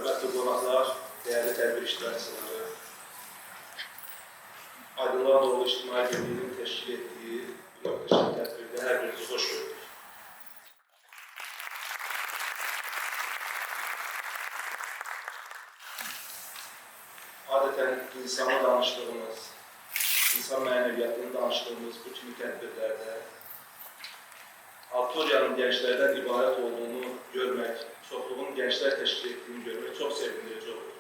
hörmətli qonaqlar, dəyərli tədbir iştirakçıları, Aydınlığa Doğru İctimai Birliyinin təşkil etdiyi bu möhtəşəm tədbirdə hər birinizi xoş gördük. Adətən insanı danışdığımız, insan mənəviyyatını danışdığımız bu kimi tədbirlərdə auditoriyanın gənclərdən ibarət olduğunu görmək, çoxluğun gənclər təşkil etdiyini görmək çox sevindirici olur.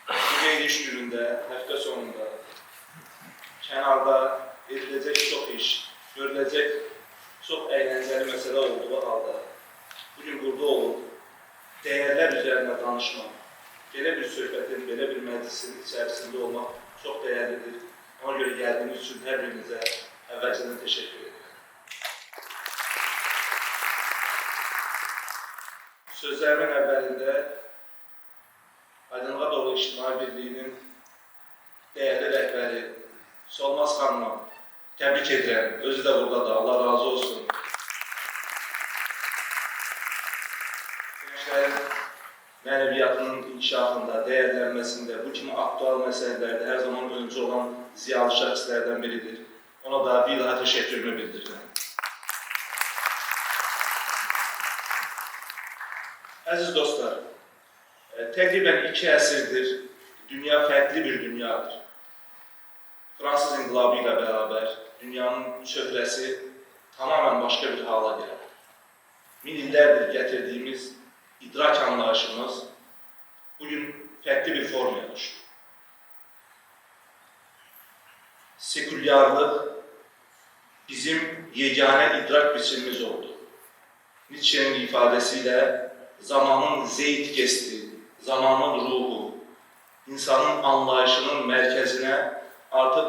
Bu qeyri-iş günündə, həftə sonunda kənarda ediləcək çox iş, görüləcək çox əyləncəli məsələ olduğu halda bugün burada olub, dəyərlər üzərində danışmaq, belə bir söhbətin, belə bir məclisin içərisində olmaq çox dəyərlidir. Ona görə gəldiyiniz üçün hər birinizə əvvəlcədən təşəkkür edirəm. Sözlərimin əvvəlində Aydınlığa Doğru İctimai Birliyinin dəyərli rəhbəri Solmaz xanıma təbrik edirəm. Özü də buradadır, Allah razı olsun. Gençlərin mənəviyyatının inkişafında, dəyərlənməsində, bu kimi aktual məsələlərdə hər zaman öncü olan ziyalı şəxslərdən biridir. Ona da bir daha təşəkkürümü bildirirəm. Əziz dostlar, təqribən 2 əsrdir dünya fərqli bir dünyadır. Fransız inqilabı ilə bərabər dünyanın çöhrəsi tamamən başqa bir hala gəlir. Min illərdir gətirdiyimiz idrak anlayışımız bugün fərqli bir formaya düşdü. Sekulyarlıq bizim yeganə idrak biçimimiz oldu. Nietzsche'nin ifadəsiyle zamanın zeitgesti, zamanın ruhu, insanın anlayışının mərkəzinə artıq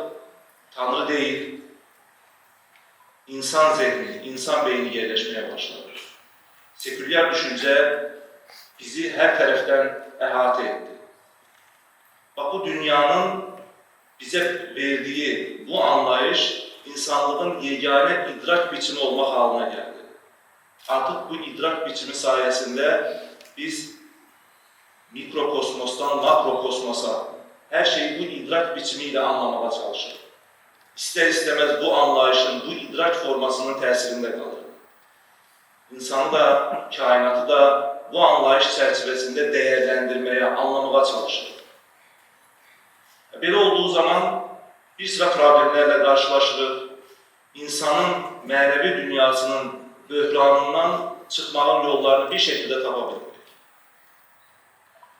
Tanrı deyil, insan zihni, insan beyni yerləşməyə başladı. Sekülyar düşüncə bizi hər tərəfdən əhatə etdi. Bax, bu dünyanın bizə verdiyi bu anlayış insanlığın yeganə idrak biçimi olmaq halına gəldi. Artıq bu idrak biçimi sayəsində biz mikrokosmosdan makrokosmosa hər şeyi bu idrak biçimi ilə anlamağa çalışırıq. İstər-istəməz bu anlayışın, bu idrak formasının təsirində qalır. İnsanı da, kainatı da bu anlayış çərçivəsində dəyərləndirməyə, anlamağa çalışırıq. Belə olduğu zaman bir sıra problemlərlə qarşılaşırıq. İnsanın mənəvi dünyasının böhranından çıxmağın yollarını bir şəkildə tapa bilmirik.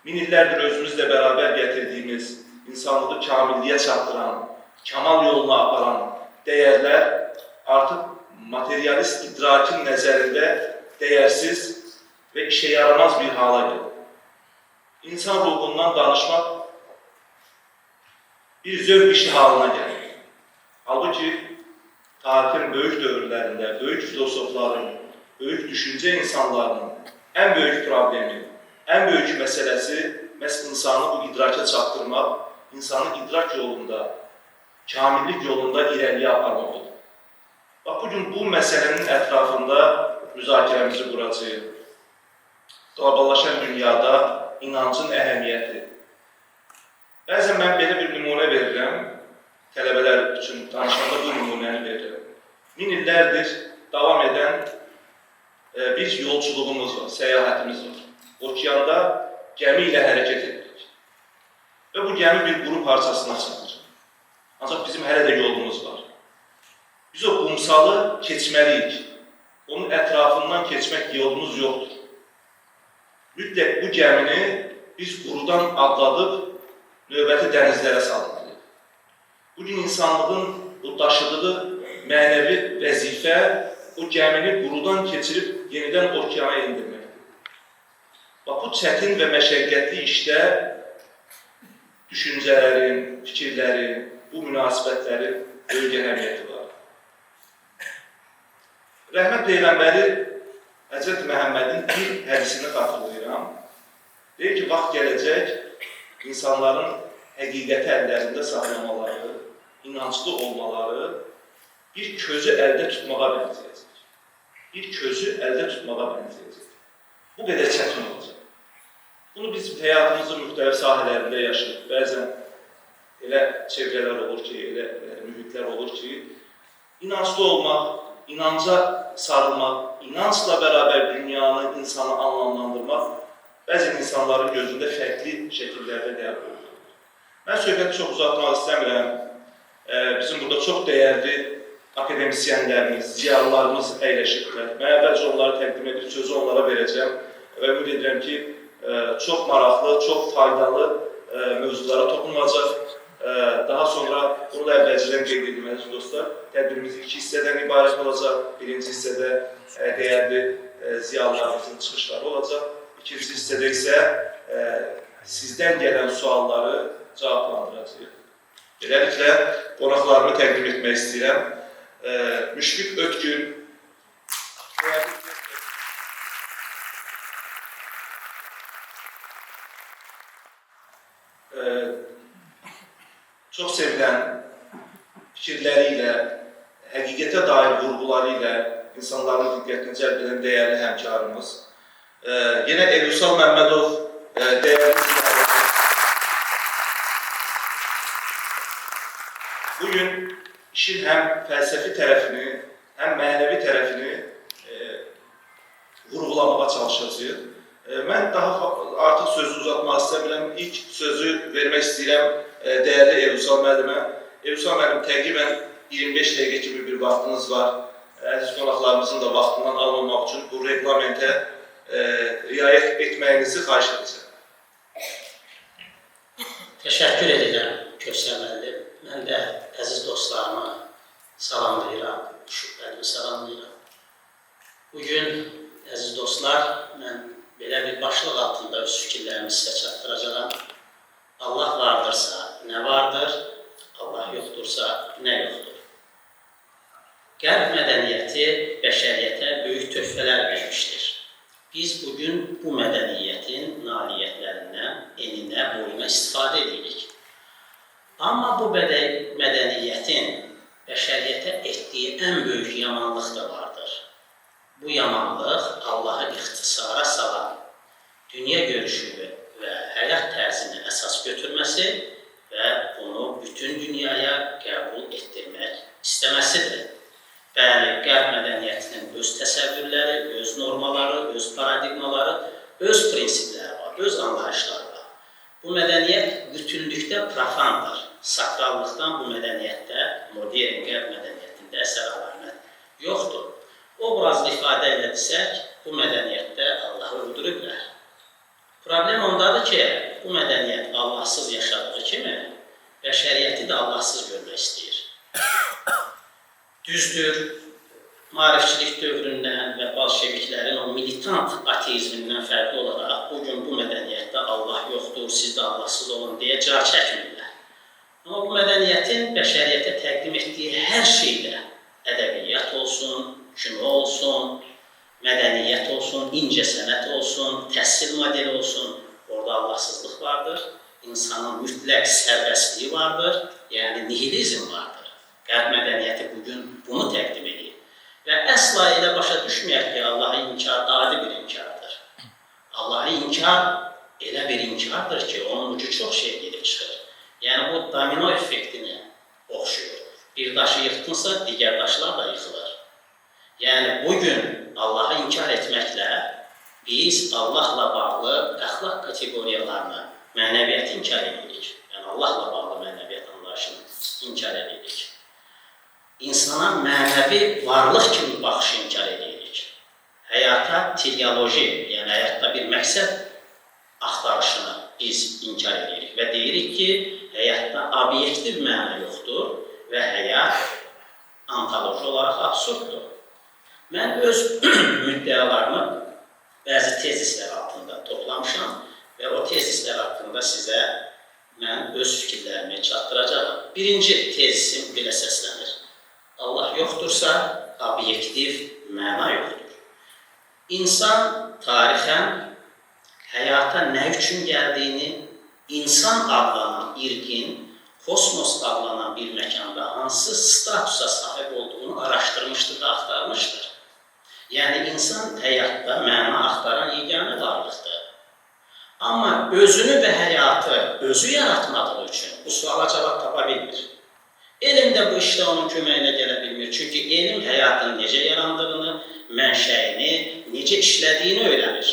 Min illərdir özümüzlə bərabər gətirdiyimiz, insanlığı kamilliyə çatdıran, kamal yoluna aparan dəyərlər artıq materyalist idrakin nəzərində dəyərsiz və işə yaramaz bir hala gəlir. İnsan ruhundan danışmaq bir zövq işi halına gəlir. Halbuki tarihin böyük dövrlərində, böyük filosofların, böyük düşüncə insanlarının ən böyük problemi, ən böyük məsələsi məhz insanı bu idraka çatdırmaq, insanı idrak yolunda, kamillik yolunda irəliyə aparmaq olur. Bax, bugün bu məsələnin ətrafında müzakirəmizi quracağıq. Qloballaşan dünyada inancın əhəmiyyəti. Bəzən mən belə bir nümunə verirəm, tələbələr üçün danışanda bu nümunəni verirəm. Min illərdir davam edən bir yolculuğumuz var, səyahətimiz var. Okeanda gəmi ilə hərəkət edirik. Və bu gəmi bir quru parçasına çatır. Ancaq bizim hələ də yolumuz var. Biz o qumsalı keçməliyik. Onun ətrafından keçmək yolumuz yoxdur. Mütləq bu gəmini biz qurudan adladıb növbəti dənizlərə salmalıyıq. Bugün insanlığın bu daşıdığı mənəvi vəzifə o gəmini qurudan keçirib yenidən okeana indirməkdir. Bax, bu çətin və məşəqqətli işdə düşüncələrin, fikirlərin, bu münasibətlərin böyük əhəmiyyəti var. Rəhmət Peyğəmbəri Həzrəti Məhəmmədin bir hədisini xatırlayıram. Deyir ki, vaxt gələcək insanların həqiqəti əllərində saxlamaları, inanclı olmaları bir közü əldə tutmağa bənzəyəcək. Bir közü əldə tutmağa bənzəyəcək. Bu qədər çətin olacaq. Bunu biz həyatımızın müxtəlif sahələrində yaşayırıq. Bəzən elə çevrələr olur ki, elə mühitlər olur ki, inanclı olmaq, inanca sarılmaq, inancla bərabər dünyanı, insanı anlamlandırmaq bəzi insanların gözündə fərqli şəkillərdə qəbul edilir. Mən söhbəti çox uzatmaq istəmirəm. Bizim burada çox dəyərli akademisyenlərimiz, ziyalılarımız əyləşiblər. Mən əvvəlcə onları təqdim edib sözü onlara verəcəm və ümid edirəm ki, çox maraqlı, çox faydalı mövzulara toxunulacaq. Daha sonra bunu da əvvəlcədən qeyd edilməlidir dostlar. Tədbirimiz 2 hissədən ibarət olacaq. Birinci hissədə dəyərli ziyalılarımızın çıxışları olacaq. İkinci hissədə isə sizdən gələn sualları cavablandıracağıq. Beləliklə, qonaqlarımı təqdim etmək istəyirəm. Müşfiq Ötkün, çox sevilən fikirləri ilə, həqiqətə dair vurğuları ilə insanların diqqətini cəlb edən dəyərli həmkarımız. Yenə Elvüsal Məmmədov, dəyərli ziyalıdır. Bugün işin həm fəlsəfi tərəfini, həm mənəvi tərəfini vurğulamağa çalışacağıq. Mən daha artıq sözü uzatmaq istəmirəm. İlk sözü vermək istəyirəm dəyərli Elvüsal müəllimə. Elvüsal müəllim, təqribən 25 dəqiqə kimi bir vaxtınız var. Əziz qonaqlarımızın da vaxtından alınmaq üçün bu reglamentə riayət etməyinizi xahiş edəcəm. Təşəkkür edirəm Köksər müəllim. Mən də əziz dostlarımı salamlayıram, şübhəlimi salamlayıram. Bugün, əziz dostlar, mən belə bir başlıq altında öz fikirlərimi sizə çatdıracağam. Allah vardırsa, nə vardır? Allah yoxdursa, nə yoxdur? Qərb mədəniyyəti bəşəriyyətə böyük töhfələr vermişdir. Biz bugün bu mədəniyyətin nailiyyətlərindən eninə, boyuna istifadə edirik. Amma bu mədəniyyətin bəşəriyyətə etdiyi ən böyük yamanlıq da vardır. Bu yamanlıq Allahı ixtisara salan, dünya görüşünü və həyat tərzini əsas götürməsi və bunu bütün dünyaya qəbul etdirmək istəməsidir. Bəli, qərb mədəniyyətinin öz təsəvvürləri, öz normaları, öz paradigmaları, öz prinsipləri var, öz anlayışları var. Bu mədəniyyət bütünlükdə profandır. Sakrallıqdan bu mədəniyyətdə, modern qərb mədəniyyətində əsər əlamət yoxdur. Obrazlı ifadə ilə desək, bu mədəniyyətdə Allahı öldürüblər. Problem ondadır ki, bu mədəniyyət Allahsız yaşadığı kimi, bəşəriyyəti də Allahsız görmək istəyir. Düzdür, maarifçilik dövründən və bolşeviklərin o militant ateizmindən fərqli olaraq bugün bu mədəniyyətdə Allah yoxdur, siz də Allahsız olun deyə car çəkmirlər. Amma bu mədəniyyətin bəşəriyyətə təqdim etdiyi hər şeydə ədəbiyyat olsun, kino olsun, mədəniyyət olsun, incəsənət olsun, təhsil modeli olsun, orada Allahsızlıq vardır, insanın mütləq sərbəstliyi vardır, yəni nihilizm vardır. Qərb mədəniyyəti bugün bunu təqdim edir. Və əsla elə başa düşməyək ki, Allahı inkar adi bir inkardır. Allahı inkar elə bir inkardır ki, onun ucu çox şey gedib çıxır. Yəni, bu domino effektini oxşuyur. Bir daşı yıxdınsa, digər daşlar da yıxılır. Yəni, bugün Allahı inkar etməklə biz Allahla bağlı əxlaq kateqoriyalarını, mənəviyyat inkar edirik. Yəni, Allahla bağlı mənəviyyat anlayışını inkar edirik. İnsana mənəvi varlıq kimi baxışı inkar edirik. Həyata teleoloji, yəni həyatda bir məqsəd axtarışını biz inkar edirik və deyirik ki, həyatda obyektiv məna yoxdur və həyat ontoloji olaraq absurddur. Mən öz müddəalarımı bəzi tezislər altında toplamışam və o tezislər haqqında sizə mən öz fikirlərimi çatdıracağım. Birinci tezisim belə səslənir. Allah yoxdursa, obyektiv məna yoxdur. İnsan tarixən həyata nə üçün gəldiyini, insan adlanan irqin, kosmos adlanan bir məkanda hansı statusa sahib olduğunu araşdırmışdır və axtarmışdır. Yəni, insan həyatda məna axtaran yeganə varlıqdır. Amma özünü və həyatı özü yaratmadığı üçün bu suala cavab tapa bilmir. Elm də bu işdə onun köməyinə gələ bilmir. Çünki elm həyatın necə yarandığını, mənşəyini, necə işlədiyini öyrənir.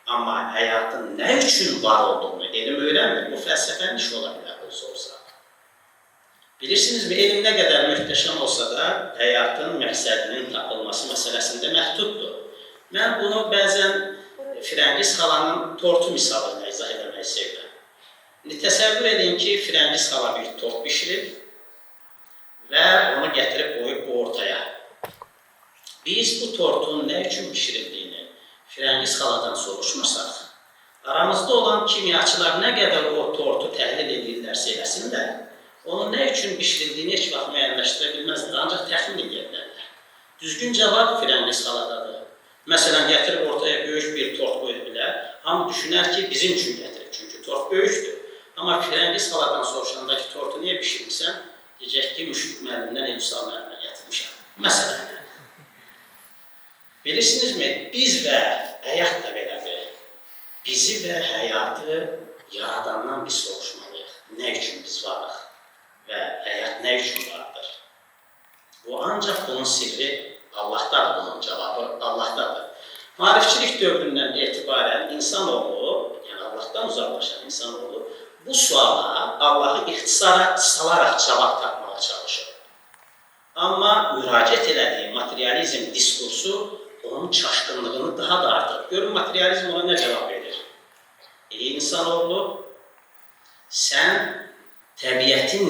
Amma həyatın nə üçün var olduğunu elm öyrənmir. Bu fəlsəfənin işi ola bilər, olsa. Bilirsinizmi, elm nə qədər möhtəşəm olsa da, həyatın məqsədinin tapılması məsələsində məhduddur. Mən bunu bəzən Firəngiz xalanın tortu misalı ilə izah edəmək istəyirəm. Təsəvvür edin ki, Firəngiz xala bir tort bişirib və onu gətirib qoyub ortaya. Biz bu tortun nə üçün bişirildiyini Firəngiz xaladan soruşmursaq, aramızda olan kimyaçılar nə qədər o tortu təhlil edirlərsə eləsinlər, onun nə üçün bişirildiyini heç vaxt müəyyənləşdirə bilməzlər, ancaq təxmin edə bilərlər. Düzgün cavab Firəngiz xaladadır. Məsələn, gətirib ortaya böyük bir tort qoyub bilər, hamı düşünər ki, bizim üçün gətirib, çünki tort böyükdür. Amma Firəngiz xaladan soruşanda ki, tortu niyə bişirmişsən, deyəcək ki, Müşfiq müəllimdən Elüsal müəllimə gətirmişəm. Məsələn, bilirsinizmi, biz və həyat da belədir. Bizi və həyatı yaradandan biz soruşmalıyıq. Nə üçün biz varıq və həyat nə üçün vardır? Bu ancaq bunun sirri Allah'tadır, bunun cevabı Allah'tadır. Marifçilik dövründən etibarən insanoğlu, yəni Allah'tan uzaqlaşan insanoğlu bu suala Allah'ı ixtisara salaraq cavab tapmağa çalışır. Amma müraciət elədiyi materializm diskursu onun çaşqınlığını daha da artır. Görün, materializm ona nə cavab verir? Ey insanoğlu, sən təbiətin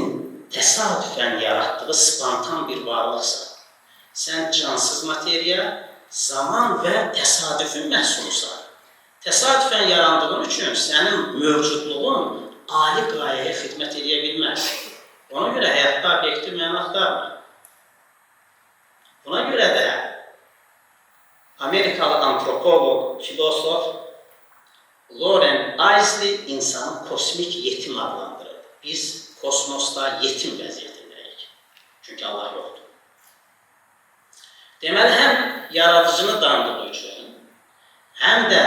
təsadüfən yaratdığı spontan bir varlıqsan. Sən cansız materiya, zaman və təsadüfün məhsulusan. Təsadüfən yarandığın üçün sənin mövcudluğun ali qayəyə xidmət edə bilməz. Ona görə həyatda obyektiv məna axtarmır. Buna görə də Amerikalı antropolog, filosof Loren Eiseley insanı kosmik yetim adlandırır. Biz kosmosda yetim vəziyyətindəyik. Çünki Allah yoxdur. Deməli, həm yaradıcını dandığı üçün, həm də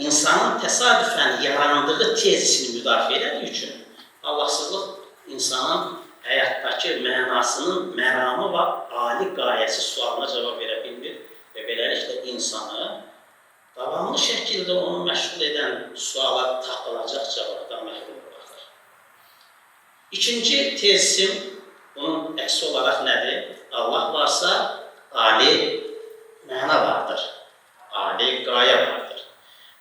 insanın təsadüfən yarandığı tezisini müdafiə etdiyi üçün Allahsızlıq insanın həyatdakı mənasının məramı və ali qayəsi sualına cavab verə bilmir və beləliklə insanı davamlı şəkildə onu məşğul edən suala tapılacaq cavabdan məhrum buraxır. İkinci tezisim bunun əksi olaraq nədir? Allah varsa ali məna vardır, ali qayə vardır.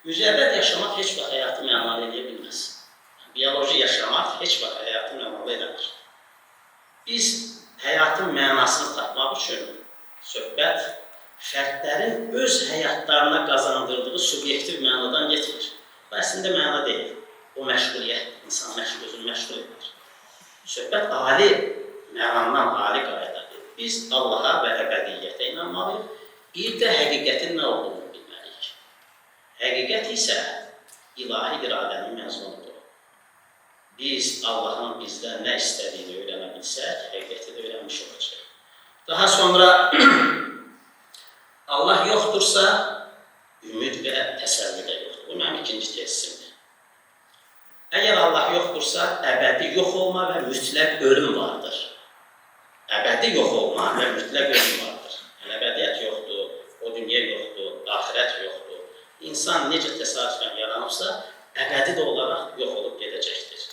Mücərrəd yaşamaq heç vaxt həyatı mənalı edə bilməz. Biyoloji yaşamaq heç vaxt həyatı mənalı edəmir. Biz həyatın mənasını tapmaq üçün söhbət fərdlərin öz həyatlarına qazandırdığı subyektiv mənadan getmir. Bu əslində məna deyil. O məşğuliyyət, insan özünü məşğul edir. Söhbət ali mənadan, ali qayədadır. Biz Allaha və əbədiyyətə inanmalıyıq. Bir də həqiqətin nə olduğunu bilməliyik. Həqiqət isə ilahi iradənin məzmunudur. Biz Allahın bizdən nə istədiyini öyrənə bilsək, həqiqəti də öyrənmiş olacaq. Daha sonra Allah yoxdursa, ümid və təsəlli də yoxdur. Bu mənim ikinci tezisimdir. Əgər Allah yoxdursa, əbədi yox olma və mütləq ölüm vardır. Əbədi yox olma və mütləq ölüm vardır. Yəni, əbədiyyət yoxdur, o dünya yoxdur, axirət yoxdur. İnsan necə təsadüfən yaranıbsa, əbədi də olaraq yox olub gedəcəkdir.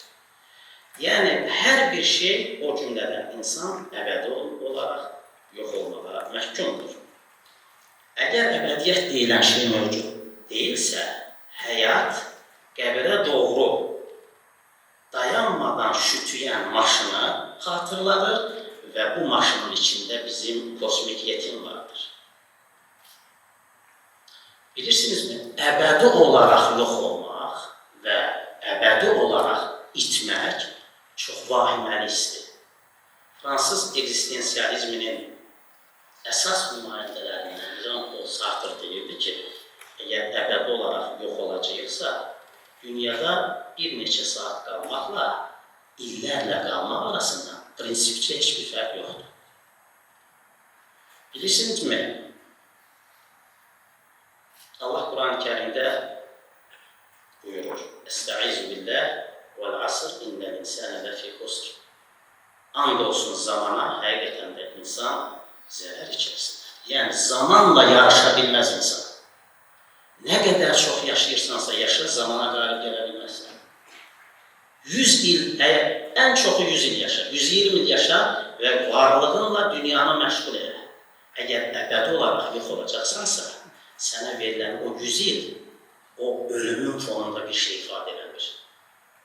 Yəni, hər bir şey o cümlədən insan əbədi olaraq yox olmağa məhkumdur. Əgər əbədiyyət deyilən şey mövcud deyilsə, həyat qəbirə doğru dayanmadan şütüyən maşını xatırladır və bu maşının içində bizim kosmik yetim vardır. Bilirsinizmi, əbədi olaraq yox olmaq və əbədi olaraq itmək çox vahiməli histir. Fransız eksistensializminin əsas nümayəndələrindən Jean-Paul Sartre deyirdi ki, əgər əbədi olaraq yox olacaqsa, dünyada bir neçə saat qalmaqla illərlə qalmaq arasında prinsipçə heç bir fərq yoxdur. Bilirsinizmi, Allah Quran-ı Kərimdə buyurur. Estaizu billah vel asr innel insane lefi husr. And olsun zamana, həqiqətən də insan zərər içərisində. Yəni, zamanla yarışa bilməz insan. Nə qədər çox yaşayırsansa yaşa, zamana qalib gələ bilməzsən. 100 il, ən çoxu 100 il yaşa, 120 il yaşa və varlığınla dünyanı məşğul elə. Əgər əbədi olaraq yox olacaqsansa, sənə verilən o 100 il, o ölümün fonunda bir şey ifadə eləmir.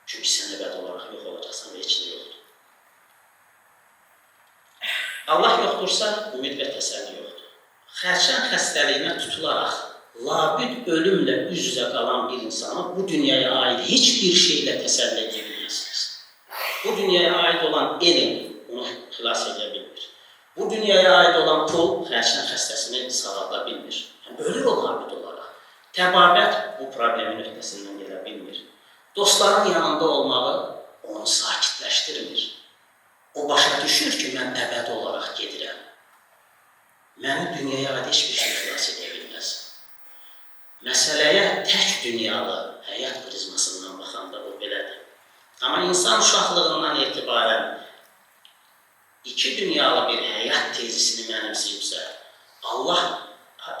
Çünki sən əbədi olaraq yox olacaqsan və heç nə yoxdur. Allah yoxdursa, ümid və təsəlli yoxdur. Xərçəng xəstəliyinə tutularaq, labüd ölümlə üz-üzə qalan bir insanı bu dünyaya aid heç bir şeylə təsəlli edə bilməzsiniz. Bu dünyaya aid olan elm onu xilas edə bilmir. Bu dünyaya aid olan pul xərçəng xəstəsini sağalda bilmir. Yəni, ölür o labüd olaraq. Təbabət bu problemin öhdəsindən gələ bilmir. Dostların yanında olmağı onu sakitləşdirmir. O başa düşür ki, mən əbədi olaraq gedirəm. Məni dünyaya aid heç bir şey xilas edə bilməz. Məsələyə tək dünyalı həyat prizmasından baxanda o belədir. Amma insan uşaqlığından etibarən iki dünyalı bir həyat tezisini mənimsəyibsə, Allah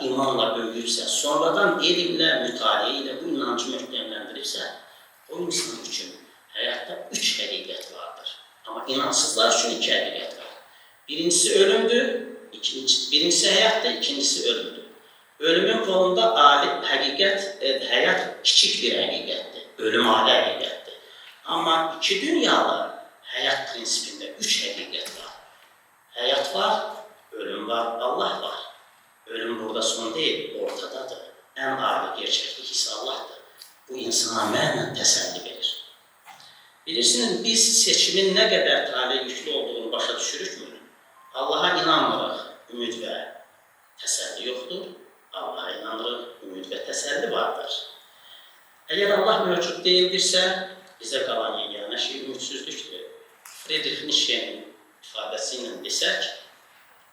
imanla böyüyübsə, sonradan elmlə, mütaliə ilə bu inancı möhkəmləndiribsə, o insan üçün həyatda 3 həqiqət vardır. Amma inansızlar üçün 2 həqiqət var. Birincisi ölümdür, birincisi həyatdır, ikincisi ölümdür. Ölümün fonunda həqiqət, həyat kiçik bir həqiqətdir, ölüm ali həqiqətdir. Amma iki dünyalı həyat prinsipində 3 həqiqət var. Həyat var, ölüm var, Allah var. Ölüm burada son deyil, ortadadır. Ən ali gerçəklik isə Allahdır. Bu insana mənlə təsəlli verir. Bilirsiniz, biz seçimin nə qədər talih yüklü olduğunu başa düşürükmü? Allaha inanmırıq, ümid və təsəlli yoxdur. Allaha inanırıq, ümid və təsəlli vardır. Əgər Allah mövcud deyildirsə, bizə qalan yeganə şey ümidsizlikdir. Friedrich Nietzsche'nin ifadəsi ilə desək,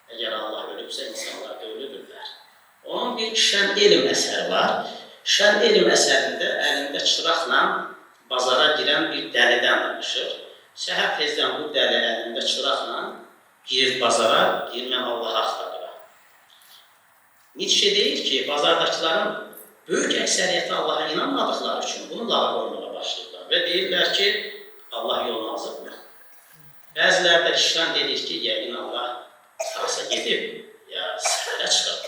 əgər Allah ölübsə, insanlar da ölüdürlər. Onun bir şən elm əsəri var. Şən elm əsərində əlində çıraqla bazara girən bir dəlidən danışır. Səhər tezdən bu dəli əlində çıraqla girir bazara, deyir, mən Allah'a axtarıram. Nietzsche deyir ki, bazardakıların böyük əksəriyyəti Allah'a inanmadıqları üçün bunu lağa qoymağa başlayırlar və deyirlər ki, Allah yolunu azıbdır. Bəziləri də işğan deyir ki, yəqin Allah harasa gedib, ya səhərə çıxıb.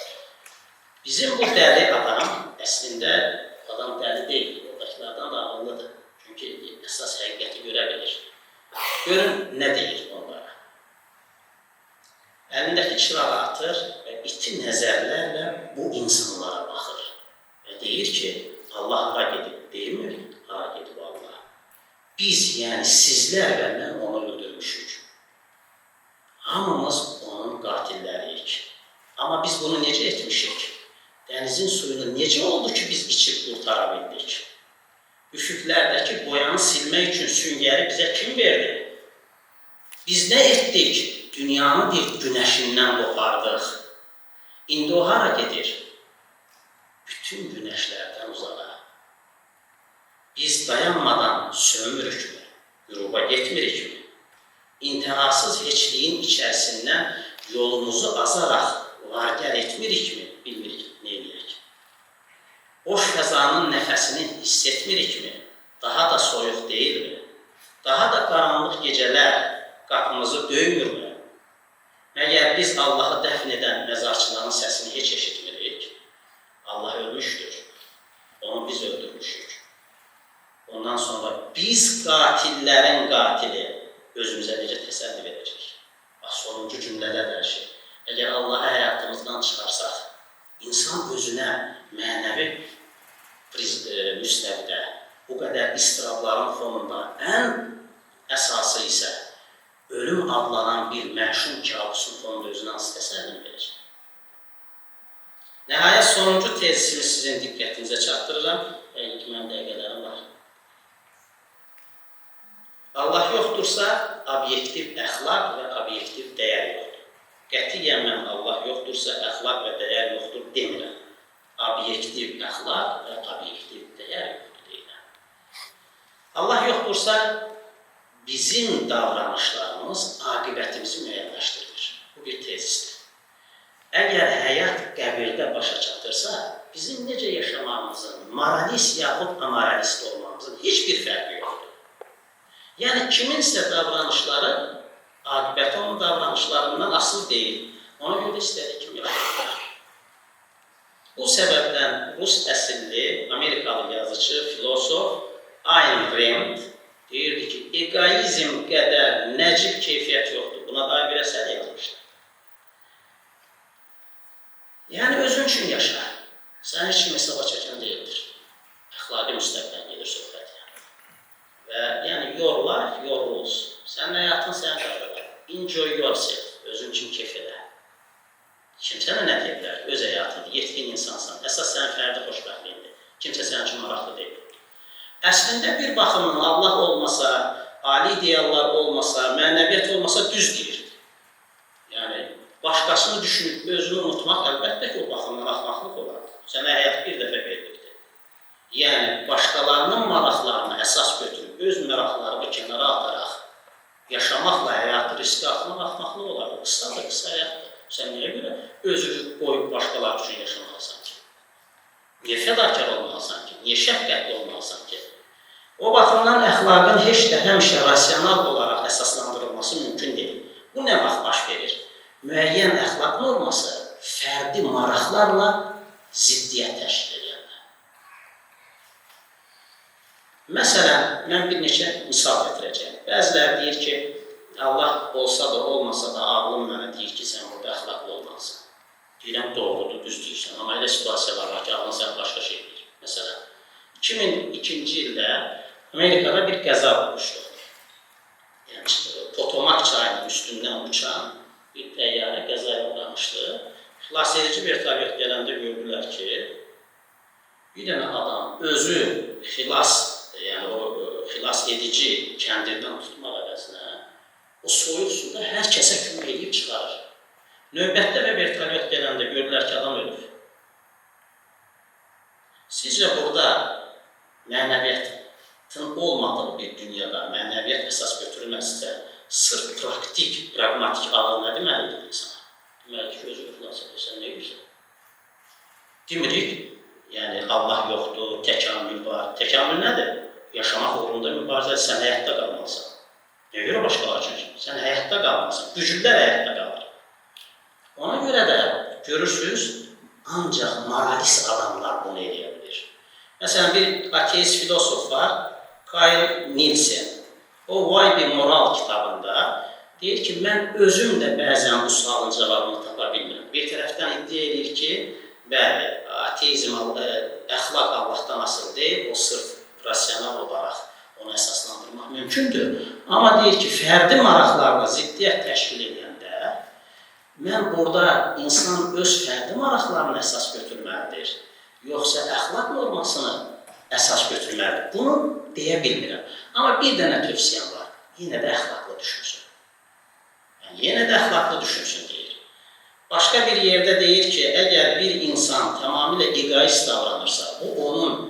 Bizim bu dəli adam, əslində adam dəli deyil, oradakilərdən da ağıllıdır. Çünki əsas həqiqəti görə bilir. Görün, nə deyir onlara? Əlindəki çırağı atır və iti nəzərlərlə bu insanlara baxır. Və deyir ki, Allah hara gedib, deyilmir? Hara gedib Allah. Biz, yəni sizlər və mən onu öldürmüşük. Hamımız onun qatilləriyik. Amma biz bunu necə etmişik? Dənizin suyunu necə oldu ki, biz içib qurtara bildik? Üfüqlərdəki boyanı silmək üçün süngəri bizə kim verdi? Biz nə etdik? Dünyanı bir günəşindən qopardıq. İndi o hara gedir? Bütün günəşlərdən uzağa. Biz dayanmadan sönmürükmü? Qüruba getmirikmi? İntihasız heçliyin içərisindən yolumuzu azaraq var-gəl etmirikmi? Bilmirik, nə eləyək? Boş fəzanın nəfəsini hiss etmirikmi? Daha da soyuq deyilmi? Daha da qaranlıq gecələr qapımızı döymürmü? Məgər biz Allahı dəfn edən məzarçıların səsini heç eşitmirik? Allah ölmüşdür. Onu biz öldürmüşük. Ondan sonra biz qatillərin qatili özümüzə necə təsəlli verəcək? Bax, sonuncu cümlələr hər şey. Əgər Allahı həyatımızdan çıxarsaq, insan özünə mənəvi müstəvidə bu qədər istirabların fonunda ən əsası isə ölüm adlanan bir məşum kabusun fonunda özünə hansı təsəlli verir? Nəhayət sonuncu tezisini sizin diqqətinizə çatdırıram. Həqiqi mənim dəqiqələrim var. Allah yoxdursa, obyektiv əxlaq və obyektiv dəyər yoxdur. Qətiyyən mən Allah yoxdursa, əxlaq və dəyər yoxdur demirəm. Obyektiv əxlaq və obyektiv dəyər yoxdur deyirəm. yoxdursa, bizim davranışlarımız aqibətimizi müəyyənləşdirir. Bu bir tezisdir. Əgər həyat qəbirdə başa çatırsa, bizim necə yaşamağımızın, moralist yaxud amoralist olmamızın heç bir fərqi yoxdur. Yəni, kiminsə davranışları aqibəti onun davranışlarından asıl deyil. Ona görə istədiyi kimi yaşayırlar. Bu səbəbdən Rus əsilli Amerikalı yazıcı, filosof Ayn Rand deyirdi ki, egoizm qədər nəcib keyfiyyət yoxdur. Buna dair bir əsər yazmışlar. Yəni, özün üçün yaşa. Sən heç kim hesaba çəkən deyildir. Əxlaqi müstəqdən gedir söhbət. Və yəni, your life, your rules. Sənin həyatın sənin tərəfə. Enjoy yourself. Özün üçün keyf edə. Kimsə nə deyə bilər? Öz həyatındır, yetkin insansan. Əsas sənin fərdi xoşbəxtliyidir. Kimsə sənin üçün maraqlı deyil. Əslində bir baxımdan Allah olmasa, ali ideallar olmasa, mənəviyyat olmasa düz deyir. Yəni, başqasını düşünüb, özünü unutmaq əlbəttə ki, o baxımdan axmaqlıq olar. Sənə həyat bir dəfə verilibdir. Yəni, başqalarının maraqlarını əsas götürüb, öz maraqlarını kənara ataraq, yaşamaqla həyatı riskə atmaq axmaqlıq olar. O qısa da qısa həyatdır. Sən niyə görə özünü qoyub başqalar üçün yaşamalısan ki? Niyə fədakar olmalısan ki? Niyə şəfqətli olmalısan ki? O baxımdan əxlaqın heç də həmişə rasional olaraq əsaslandırılması mümkün deyil. Bu nə vaxt baş verir? Müəyyən əxlaq norması fərdi maraqlarla ziddiyyət təşkil edirlər. Məsələn, mən bir neçə misal gətirəcəyim. Bəziləri deyir ki, Allah olsa da, olmasa da ağlım mənə deyir ki, sən burada əxlaqlı olmalısın. Deyirəm, doğrudur, düz deyirsən. Amma elə situasiyalar var ki, ağlın sən başqa şey deyir. Məsələn, 2002-ci ildə Amerikada bir qəza olmuşdu. Yəni, Potomak çayının üstündən uçan bir təyyarə qəzaya uğramışdı. Xilas edici vertolyot gələndə gördülər ki, bir dənə adam özü yəni o xilas edici kəndirdən tutmaq əvəzinə o soyuq suda hər kəsə kömək edib çıxarır. Növbətdə və vertolyot gələndə gördülər ki, adam ölür. Sizcə burada mənəviyyatın olmadığı bir dünyada mənəviyyat əsas götürülməzsə, sırf praktik, pragmatik ağıl nə deməlidir insana? Deməli ki, özünü xilas edirsən, nə güzel? Demirik, yəni Allah yoxdur, təkamül var. Təkamül nədir? Yaşamaq uğrunda mübarizə, sən həyatda qalmalısan. Nə görə başqalar üçün? Sən həyatda qalmalısan, güclülər həyatda qalır. Ona görə də görürsünüz, ancaq moralist adamlar bunu edə bilir. Məsələn, bir ateist filosof var, Kyle Nielsen. O Why Be Moral kitabında deyir ki, mən özüm də bəzən bu sualın cavabını tapa bilmirəm. Bir tərəfdən iddia edir ki, bəli, ateizm, əxlaq Allahdan asılı deyil, o sırf rasional olaraq onu əsaslandırmaq mümkündür. Amma deyir ki, fərdi maraqlarla ziddiyyət təşkil edəndə, mən orada insan öz fərdi maraqlarını əsas götürməlidir, yoxsa əxlaq normasını əsas götürməlidir. Bunu deyə bilmirəm. Amma bir dənə tövsiyəm var, yenə də əxlaqlı düşünsün. Yəni, yenə də əxlaqlı düşünsün deyir. Başqa bir yerdə deyir ki, əgər bir insan tamamilə egoist davranırsa, o onun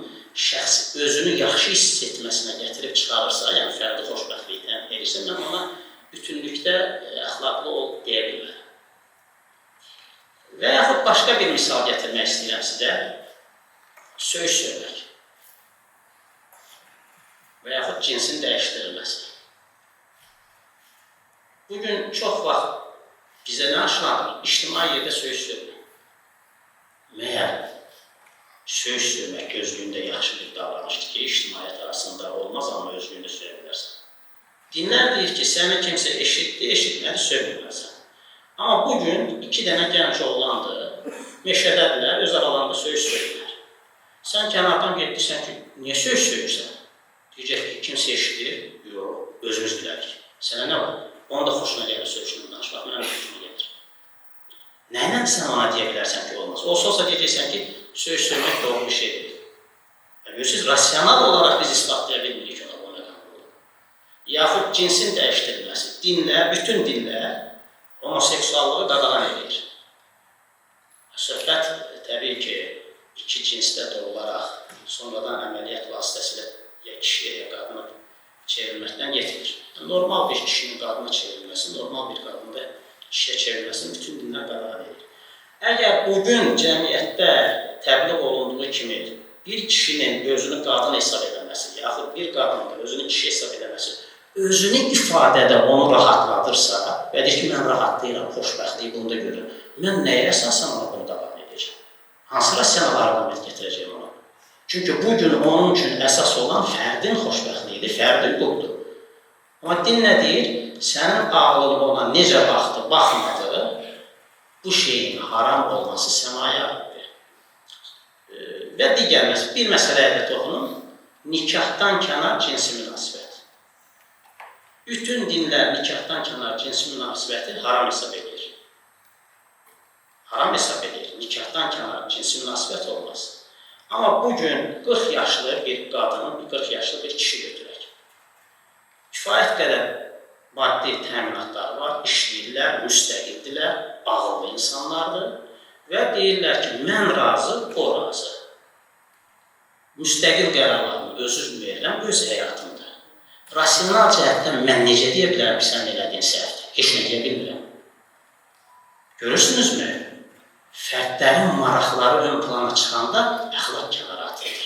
özünü yaxşı hiss etməsinə gətirib çıxarırsa, yəni fərdi xoşbəxtlikdən verirsə, mən ona bütünlükdə əxlaqlı ol deyə bilmərəm. Və yaxud başqa bir misal gətirmək istəyirəm sizə, söyüş söymək və yaxud cinsin dəyişdirilməsi. Bugün çox vaxt bizə nə aşılanır? İctimai yerdə söyüş söymək. Məyər söyüş söymək özlüyündə yaxşı bir davranışdır ki, ictimaiyyət arasında olmaz, amma özlüyündə söyə bilərsən. Dinlər deyir ki, səni kimsə eşitdi, eşitmədi, söyləməlisən. Amma bugün 2 dənə gənc oğlandır, meşədədirlər, öz aralarında söyüş söyləyirlər. Sən kənardan getdirsən ki, niyə söyüş söyləyirsən? Deyəcək ki, kimsə eşidir, yox, özümüz bilərik. Sənə nə var? Onun da xoşuna gəlir söyüşünü danışmaq, mənim xoşuma gəlir. Nəylə sən ona deyə bilərsən ki, olmaz? Olsa deyəcəksən ki, söyüş söyləmək doğru bir şey deyil. Görürsünüz, rasional olaraq biz ispatlaya bilmirik ona bu məqamda. Yaxud cinsin dəyişdirilməsi. Dinlər, bütün dinlər homoseksuallığı qadağan edir. Söhbət təbii ki, 2 cinsdə doğularaq, sonradan əməliyyat vasitəsilə ya kişiyə, ya qadına çevrilməkdən yetmir. Normal bir kişinin qadına çevrilməsi, normal bir qadının da kişiyə çevrilməsini bütün dinlər qərar edir. Əgər bugün cəmiyyətdə təbliğ olunduğu kimi bir kişinin özünü qadın hesab eləməsi, yaxud bir qadının da özünü kişi hesab eləməsi, özünü ifadədə onu rahatladırsa və deyir ki, mən rahatlayıram, xoşbəxtliyi bunda görürəm, mən nəyə əsasən bunu davam edəcəm? Hansı rasional arqament gətirəcəyim ona? Çünki bugün onun üçün əsas olan fərdin xoşbəxtliyidir, fərdin hüquqdur. Amma din nə deyir? Sənin ağlın ona necə baxdı, baxmadı, bu şeyin haram olması səmaya aiddir. Və digər bir məsələyə də toxunum, nikahdan kənar cinsi münasibət. Bütün dinlər nikahdan kənar cinsi münasibəti haram hesab edir. Haram hesab edir, nikahdan kənar cinsi münasibət olmaz. Amma bugün 40 yaşlı bir qadın, 40 yaşlı bir kişi götürək. Kifayət qədər maddi təminatları var, işləyirlər, müstəqildirlər, ağıllı insanlardır və deyirlər ki, mən razı, o razı. Müstəqil qərarlarını özüm verirəm, öz həyatımda. Rasional cəhətdən mən necə deyə bilərəm ki, sən elədiyin səhvdir? Heç nə deyə bilmirəm. Görürsünüzmü? Fərdlərin maraqları ön plana çıxanda əxlaq kənara atılır.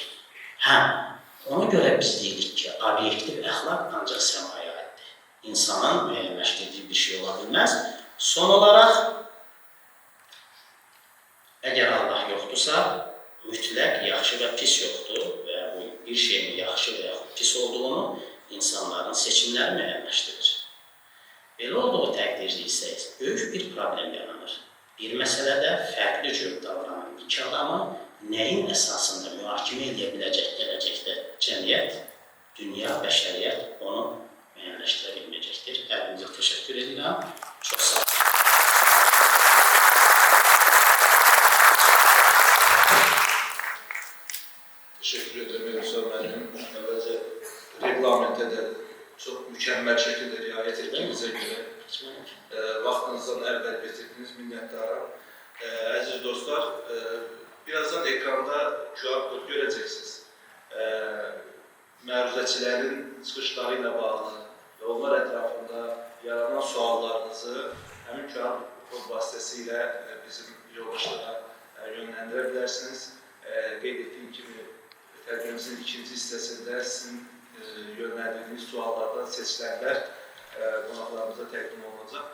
Ona görə biz deyirik ki, obyektiv əxlaq ancaq səmaya aiddir. İnsanın müəyyənləşdirdiyi bir şey ola bilməz. Son olaraq, əgər Allah yoxdursa, mütləq yaxşı və pis yoxdur və bu bir şeyin yaxşı və yaxud pis olduğunu insanların seçimləri müəyyənləşdirir. Belə olduğu təqdirdə isə böyük bir problem yaranır. Bir məsələdə fərqli cür davranan iki adamı nəyin əsasında mühakimə edə biləcək gələcəkdə cəmiyyət, dünya, bəşəriyyət onu müəyyənləşdirə bilməyəcəkdir. Əlinizə təşəkkür edirəm. Çox sağ olun. Teşekkür ederim Elifsar müəllim. Əvvəlcə reglamentə də çox mükəmməl şəkildə riayət etdiyinizə görə vaxtınızdan əvvəl bitirdiniz, minnətdaram. Əziz dostlar, birazdan ekranda QR kod görəcəksiniz. Məruzəçilərin çıxışları ilə bağlı və onlar ətrafında yaranan suallarınızı həmin QR kod vasitəsilə bizim yoldaşlara yönləndirə bilərsiniz. Qeyd etdiyim kimi, tədbirimizin ikinci hissəsində sizin yönləndirdiyiniz suallardan seçilənlər qonaqlarımıza təqdim olunacaq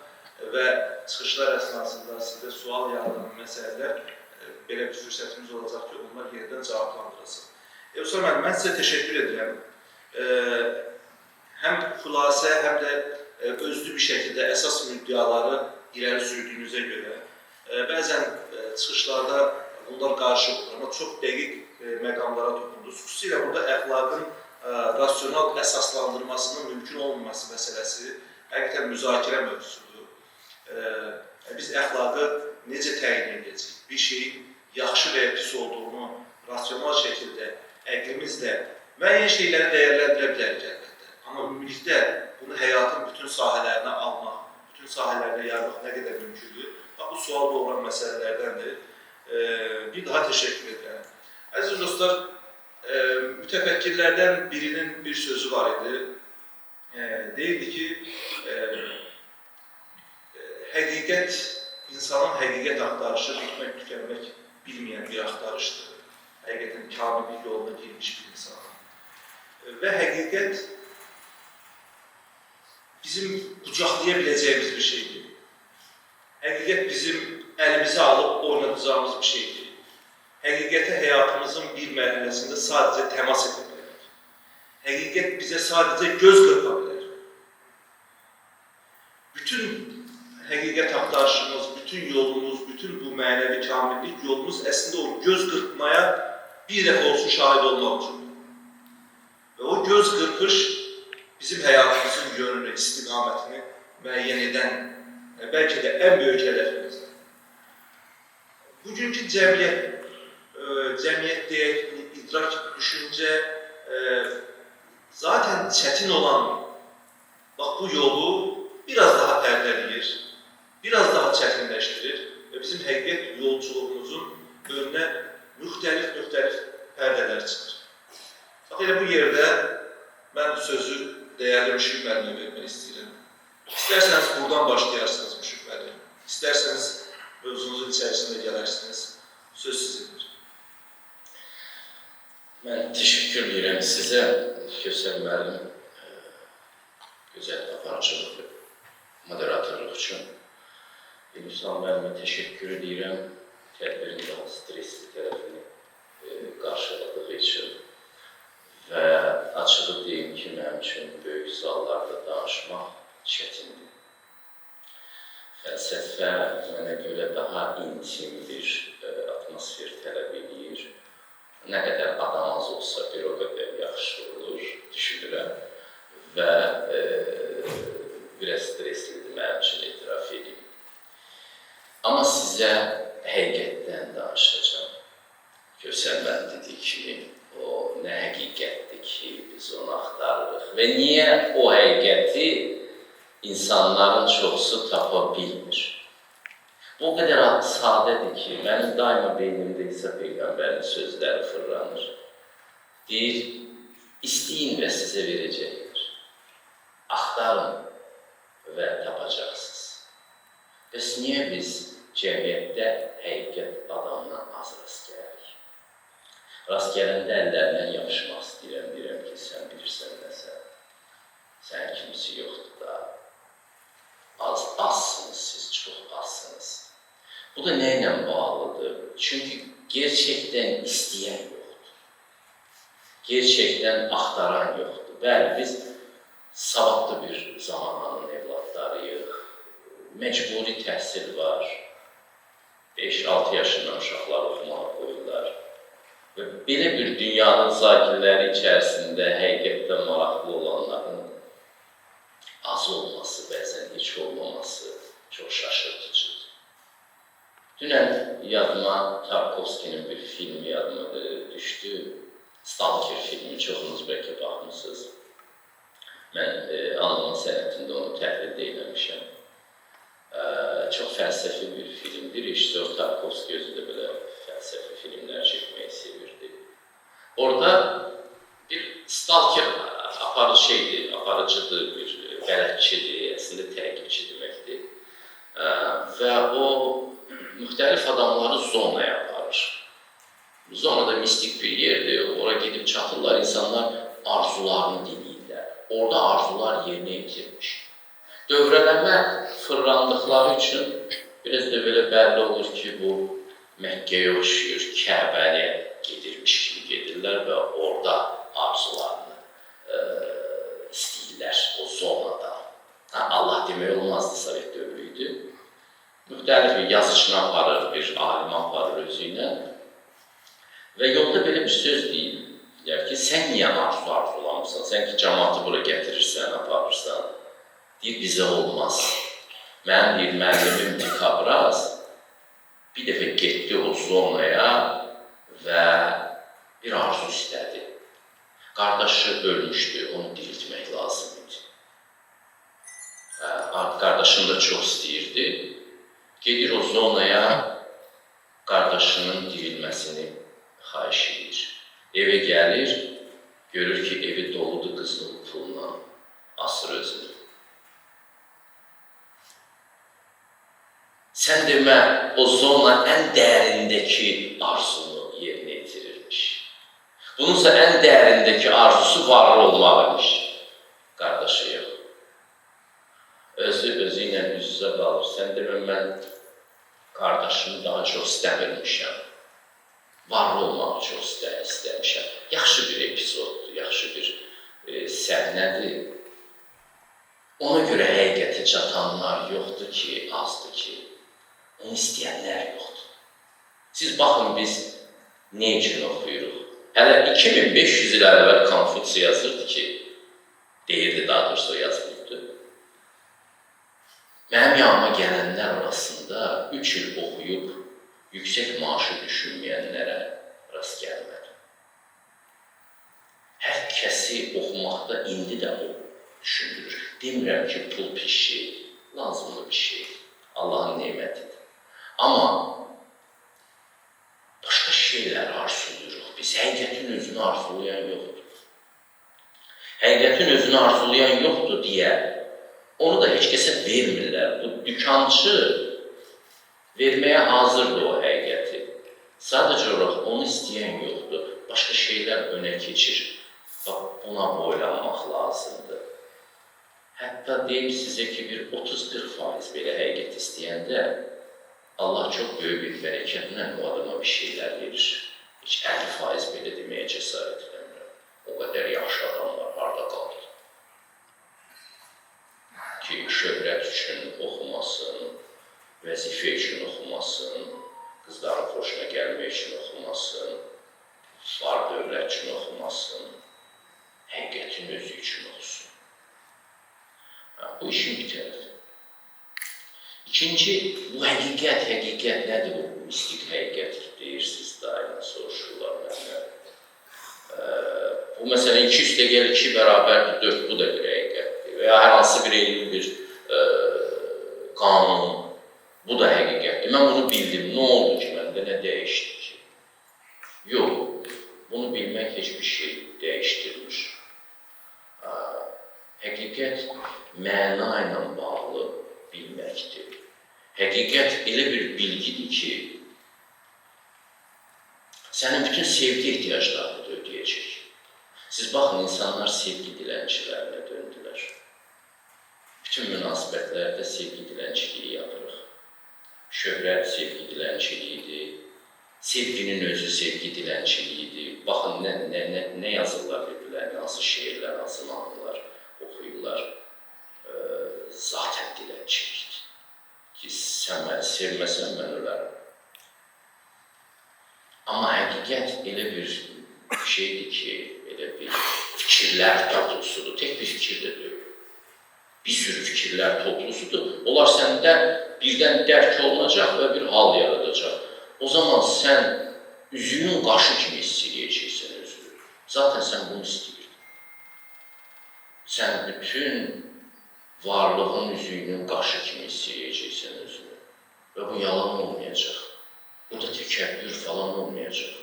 və çıxışlar əsnasında sizdə sual yaradan məsələlər belə bir fürsətimiz olacaq ki, onlar yenidən cavablandırılsın. Elifsar müəllim, mən sizə təşəkkür edirəm. Həm xülasə, həm də özlü bir şəkildə əsas müddiaları irəli sürdüyünüzə görə bəzən çıxışlarda bunlar qarşı olur, amma çox dəqiq məqamlara toxundunuz. Xüsusilə burada əxlaqın rasional əsaslandırmasının mümkün olmaması məsələsi həqiqətən müzakirə mövzusudur. Biz əxlaqı necə təyin edəcəyik? Bir şeyin yaxşı və ya pis olduğunu rasional şəkildə, əqlimizlə müəyyən şeyləri dəyərləndirə bilərik əlbəttə. Amma ümumilikdə bunu həyatın bütün sahələrinə almaq, bütün sahələrinə yaymaq nə qədər mümkündür? Bu sual doğuran məsələlərdəndir. Bir daha təşəkkür edirəm. Əziz dostlar, mütəfəkkirlərdən birinin bir sözü var idi. Deyirdi ki, həqiqət, insanın həqiqət axtarışı bitmək, tükənmək bilməyən bir axtarışdır. Həqiqətin kamillik yoluna girmiş bir insan. Və həqiqət bizim qucaqlaya biləcəyimiz bir şeydir. Həqiqət bizim əlimizi alıb oynadacağımız bir şeydir. Həqiqətə həyatımızın bir mərhələsində sadəcə təmas edə bilər. Həqiqət bizə sadəcə göz qırpa bilər. Bütün həqiqət axtarışımız, bütün yolumuz, bütün bu mənəvi kamillik yolumuz əslində o göz qırpmaya bir dəfə olsun şahid olmaq üçün. Və o göz qırpış bizim həyatımızın yönünü, istiqamətini müəyyən edən, bəlkə də ən böyük hədəfimizdir. Bugünkü cəmiyyət deyək, idrak, düşüncə zaten çətin olan bu yolu biraz daha pərdələyir, biraz daha çətinləşdirir və bizim həqiqət yolculuğumuzun önünə müxtəlif pərdələr çıxır. Elə bu yerdə mən sözü dəyərli Müşfiq müəllimə vermək istəyirəm. İstərsəniz buradan başlayarsınız Müşfiq müəllim, istərsəniz mövzunuzun içərisində gələrsiniz. Söz sizindir. Mən təşəkkür edirəm sizə, Kösən müəllim, gözəl aparıcılıq və moderatorluq üçün. Vüsal müəllimə təşəkkür edirəm, tədbirin daha stresli tərəfini qarşıladığı üçün. Və açığı deyim ki, mənim üçün böyük zallarda danışmaq çətindir. Fəlsəfə mənə görə daha intim bir atmosfer tələb edir. Nə qədər adam az olsa bir o qədər yaxşı olur, düşünürəm. Və biraz streslidir mənim üçün, etiraf edeyim. Amma sizə həqiqətdən danışacağım. Kösən müəllim dediyi kimi, o nə həqiqətdir ki, biz onu axtarırıq və niyə o həqiqəti insanların çoxsu tapa bilmir? Bu o qədər sadədir ki, mənim daima beynimdə İsa Peyğəmbərin sözləri fırlanır. Deyir, istəyin və sizə verəcəkdir. Axtarın və tapacaqsınız. Bəs niyə biz cəmiyyətdə həqiqət adamına az rast gəlirik? Rast gələndə əllərindən yapışmaq istəyirəm, deyirəm ki, sən bilirsən nəsə, sən kimisi yoxdur da, azsınız, siz çox azsınız. Bu da nə ilə bağlıdır? Çünki gerçəkdən istəyən yoxdur, gerçəkdən axtaran yoxdur. Bəli, biz savadlı bir zamananın evladlarıyıq, məcburi təhsil var, 5-6 yaşından uşaqlar oxumağa qoyurlar. Və belə bir dünyanın sakinləri içərisində həqiqətdən maraqlı olanların az olması, bəzən heç olmaması çox şaşırtıcıdır. Dünən yadıma Tarkovskinin bir filmi yadıma düşdü. Stalker filmi, çoxunuz bəlkə baxmısınız. Mən Alman sənətində onu təhlil eləmişəm. Çox fəlsəfi bir filmdir. Rejissor Tarkovski özü də belə fəlsəfi filmlər çəkməyi sevirdi. Orada bir stalker aparıcıdır, bir bələdçidir, əslində təqibçi deməkdir. Və o müxtəlif adamları zonaya aparır. Zonada mistik bir yerdir, ora gedib çatırlar, insanlar arzularını dinləyirlər. Orada arzular yerinə yetirmiş. Dövrələmə fırlandıqları üçün biraz da belə bəlli olur ki, bu Məkkəyə oxşuyur, Kəbəyə gedirmiş kimi gedirlər və orada arzularını istəyirlər o zonada. Allah demək olmazdı, Sovet dövrüydü. Müxtəlif bir yazıçını aparır, bir alimi aparır özü ilə. Və yolda belə bir söz deyil. Deyər ki, sən niyə arzulamırsan? Sən ki, cəmaatı bura gətirirsən, aparırsan. Deyir, bizə olmaz. Mənim deyir, müəllimim Dikabraz bir dəfə getdi o zonaya və bir arzu istədi. Qardaşı ölmüşdü, onu diriltmək lazım idi. Qardaşını da çox istəyirdi. Gedir o zonaya, qardaşının dirilməsini xahiş edir. Evə gəlir, görür ki, evi doludur qızıl pulla, asır özünü. Sən demə, o zona ən dərindəki arzunu yerinə yetirirmiş. Bununsa ən dərindəki arzusu varlı olmalıymış. Qardaşı yox. Özü ilə üz-üzə qalır. Sən demə, mən qardaşımı daha çox istəmirmişəm. Varlı olmağı çox istəmişəm. Yaxşı bir epizoddur, yaxşı bir səhnədir. Ona görə həqiqətə çatanlar yoxdur ki, azdır ki. Onu istəyənlər yoxdur. Siz baxın, biz nə üçün oxuyuruq? Hələ 2500 il əvvəl Konfutsi yazırdı ki, deyirdi, daha doğrusu yazmırdı. Mənim yanıma gələnlər arasında 3 il oxuyub, yüksək maaşı düşünməyənlərə rast gəlmədim. Hər kəsi oxumaqda indi də o düşündürür. Demirəm ki, pul pis şeydir, lazımlı bir şeydir, Allahın neymətidir. Amma başqa şeylər arzuluyuruq. Biz həqiqətin özünü arzulayan yoxdur. Həqiqətin özünü özünü arzulayan yoxdur deyə onu da heç kəsə vermirlər. Bu dükançı verməyə hazırdır o həqiqəti. Sadəcə olaraq onu istəyən yoxdur. Başqa şeylər önə keçir. Bax, buna boylanmaq lazımdır. Hətta deyim sizə ki, bir 30-40% belə həqiqət istəyəndə Allah çox böyük bir bərəkətlə o adama bir şeylər verir. Heç 50% belə deməyə cəsarət edəmirəm. O qədər yaxşı adamlar harada qaldı ki, şöhrət üçün oxumasın, vəzifə üçün oxumasın, qızların xoşuna gəlmək üçün oxumasın, var dövlət üçün oxumasın, həqiqətin özü üçün oxusun. Bu işin bitəridir. İkinci, bu həqiqət nədir? Bu mistik həqiqət deyirsiniz, daima soruşurlar məndən. Bu məsələn 2 üstə gəlir 2 bərabərdir, 4 bu da bir həqiqətdir. Və ya hər hansı bir elmi bir qanun, bu da həqiqətdir. Mən bunu bildim, nə oldu ki, məndə nə dəyişdi ki? Yox, bunu bilmək heç bir şey dəyişdirmir. Həqiqət məna ilə bağlı bilməkdir. Həqiqət elə bir bilgidir ki, sənin bütün sevgi ehtiyaclarını da ödəyəcək. Siz baxın, insanlar sevgi dilənçilərinə döndülər. Bütün münasibətlərdə sevgi dilənçiliyi yapırıq. Şöhrət sevgi dilənçiliyidir, sevginin özü sevgi dilənçiliyidir. Baxın, nə yazırlar bir-birlərinə, hansı şeirlər, hansı mahnılar oxuyurlar. Zatən dilənçilikdir. Ki, sən məni sevməsən, mən ölərəm. Amma həqiqət elə bir şeydir ki, elə bir fikirlər toplusudur. Tek bir fikir də deyil. Bir sürü fikirlər toplusudur. Onlar səndə birdən dərk olunacaq və bir hal yaradacaq. O zaman sən üzünün qaşı kimi hiss edəcəksən özünü. Zaten sən bunu istəyirdin. Sən bütün varlığın üzüyünün qaşı kimi hiss edəcəksən özünü. Və bu yalan olmayacaq. Bu da təkəbbür falan olmayacaq.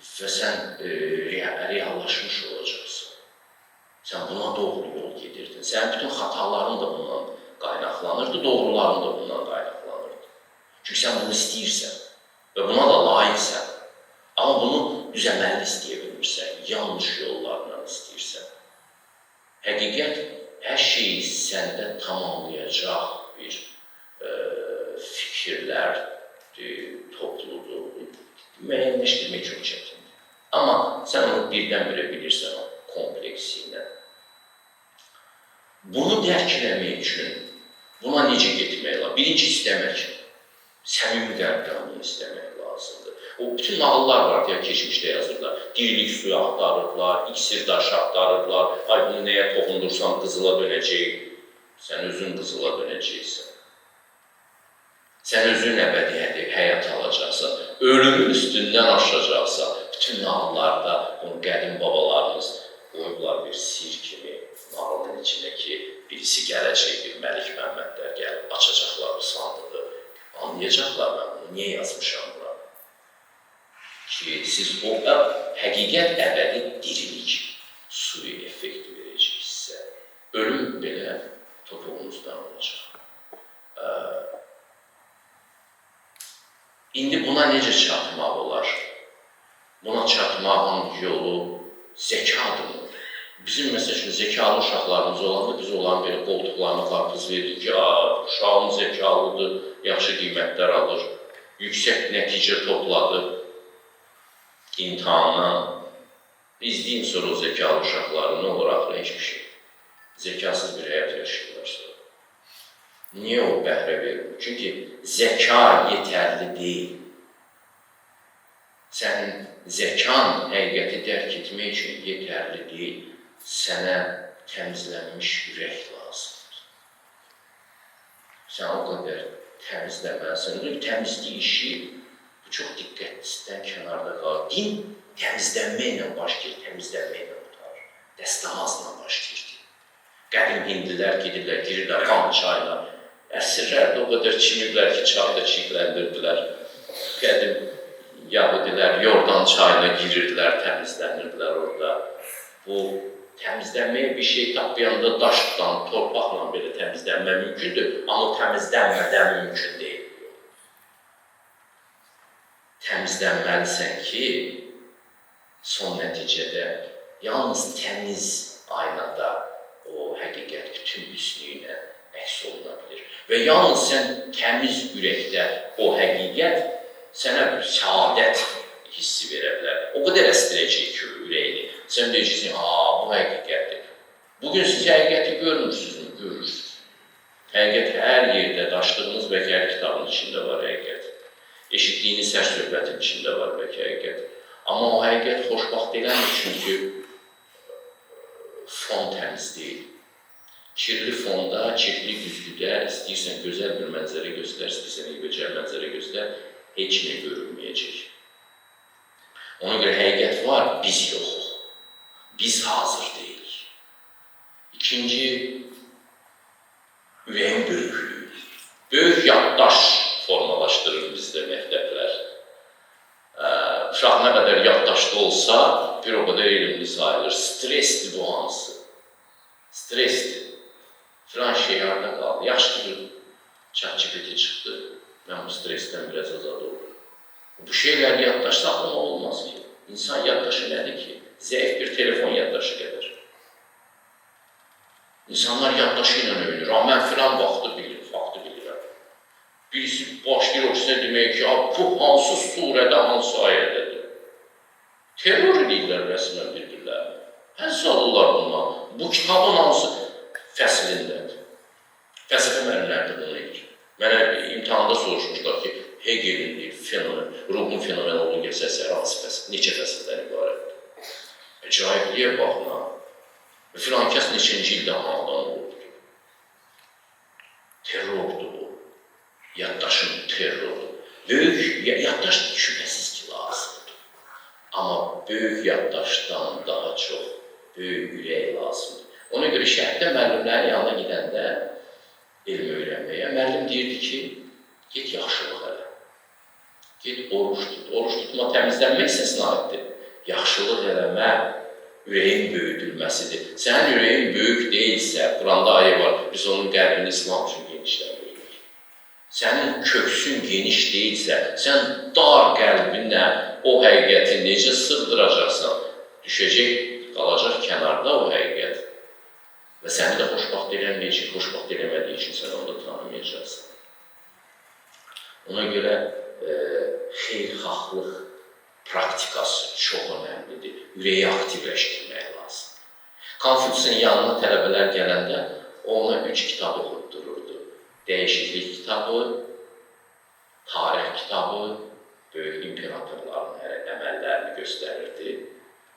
Və sən reallaşmış olacaqsın. Sən buna doğru yol gedirdin. Sənin bütün xataların da bundan qaynaqlanırdı, doğruların da bundan qaynaqlanırdı. Çünki sən bunu istəyirsən və buna da layiqsən. Amma bunu düzəməlli istəyə bilmirsən, yanlış yollarla istəyirsən. Həqiqət hər şeyi səndə tamamlayacaq bir fikirlər topludur. Müəyyənləşdirmək çox çətindir. Amma sən onu birdən-birə bilirsən o kompleksi ilə. Bunu dərk eləmək üçün buna necə getmək lazım? Birinci istəmək. Səmimi qəlbdən bunu istəmək lazımdır. O bütün nağıllar var deyə keçmişdə yazırlar. Dirilik suyu axtarırlar, iksir daşı axtarırlar. Ay bunu nəyə toxundursan qızıla dönəcək. Sən özün qızıla dönəcəksən. Sən özün əbədi həyat alacaqsan. Ölümün üstündən aşacaqsan. Bütün nağıllarda bunu qədim babalarımız qoyublar bir sir kimi nağılın içində ki, birisi gələcək, bir Məlik Məmmədlər gəlib açacaqlar bu sandığı. Anlayacaqlar mən bunu, niyə yazmışam bura? Ki, siz o həqiqət əbədi dirilik suyu effekti verəcəksə, ölüm belə topuğunuzdan olacaq. İndi buna necə çatmaq olar? Buna çatmağın yolu zəkadırmı? Bizim məsəl üçün zəkalı uşaqlarımız olanda biz onların belə qoltuqlarına qarpız verdik ki, uşağın zəkalıdır, yaxşı qiymətlər alır, yüksək nəticə topladı imtihandan. İzləyin sonra o zəkalı uşaqları, nə olur axıra heç bir şey. Zəkasız bir həyat yaşayırlar sonra. Niyə o bəhrə verir? Çünki zəka yetərli deyil. Sənin zəkan həqiqəti dərk etmək üçün yetərli deyil. Sənə təmizlənmiş ürək lazımdır. Sən o qədər təmizləməlisən. Təmizlik işi bu çox diqqətdən kənarda qalır. Din təmizlənməklə başlayır, təmizlənməklə qutarır. Dəstəmazla başlayır. Qədim hindlilər gedirlər, girirlər qan çayına. Əsrlərdə o qədər çimiblər ki, çayı da çirkləndirdilər. Qədim Yahudilər Yordan çayına girirdilər, təmizlənirdilər orada. Bu təmizlənməyə bir şey tapmayanda daşla, torpaqla belə təmizlənmə mümkündür, amma təmizlənmədən mümkün deyil. Təmizlənməlisən ki, son nəticədə yalnız təmiz aynada o həqiqət bütün hüsnü ilə əks oluna bilir. Və yalnız sən təmiz ürəkdə o həqiqət sənə bir səadət hissi verə bilər. O qədər əstirəcək ki, ürəyini. Sən deyəcəksin, bu həqiqətdir. Bugün siz həqiqəti görmürsünüzmü? Görürsünüz. Həqiqət hər yerdə, daşdığınız bəlkə hər kitabın içində var həqiqət. Eşitdiyiniz hər söhbətin içində var bəlkə həqiqət. Amma o həqiqət xoşbaxt eləmir, çünki fon təmiz deyil. Kirli fonda, kirli güzgüdə istəyirsən gözəl bir mənzərə göstər, istəyirsən eybəcər mənzərə göstər, heç nə görünməyəcək. Ona görə həqiqət var, biz yoxuq. Biz hazır deyilik. İkinci, ürəyin böyüklüyü. Böyük yaddaş formalaşdırır bizdə məktəblər. Uşaq nə qədər yaddaşda olsa, bir o qədər elmli sayılır. Stresdir bu hansı? Stresdir. Filan şey harada qaldı. Yaxşı ki, ChatGPT çıxdı. Mən bu stresdən biraz azad olurum. Bu şeylər yaddaş saxlamaq olmaz ki. İnsan yaddaşı nədir ki? Zəif bir telefon yaddaşı qədər. İnsanlar yaddaşı ilə öyünür. Mən filan vaxtı bilirəm, faktı bilirəm. Birisi başlayır o sizə demək ki, bu hansı surədə, hansı ayədədir? Terror edirlər rəsmən bir-birlərini. Həzz alırlar bundan. Bu kitabın hansı fəslindədir? Fəlsəfə müəllimləri də bunu edir. Mənə imtahanda soruşmuşlar ki, Hegelin fenomen, ruhun fenomenologiya əsəri hansı fəsil, neçə fəsildən ibarətdir? Cahibliyə baxma. Filan kəs neçənci ildə anadan olurdu. Terrordur bu. Yaddaşın terroru. Böyük yaddaş şübhəsiz ki, lazımdır. Amma böyük yaddaşdan daha çox böyük ürək lazımdır. Ona görə şəhərdə müəllimlərin yanına gedəndə elm öyrənməyə, müəllim deyirdi ki, get yaxşılıq elə. Get oruç tut. Oruç tutma təmizlənmək səsinə aiddir. Yaxşılıq eləmə ürəyin böyüdülməsidir. Sənin ürəyin böyük deyilsə, Quranda ayə var, biz onun qəlbini İslam üçün genişləmirik. Sənin köksün geniş deyilsə, sən dar qəlbinlə o həqiqəti necə sığdıracaqsan, düşəcək, qalacaq kənarda o həqiqət. Və səni də xoşbaxt eləməyəcək, xoşbaxt eləmədiyi üçün sən onu da tanımayacaqsan. Ona görə xeyirxahlıq praktikası çox önəmlidir. Ürəyi aktivləşdirmək lazım. Konfutsin yanına tələbələr gələndə ona 3 kitab oxutdururdu. Dəyişiklik kitabı, tarix kitabı, böyük imperatorların əməllərini göstərirdi.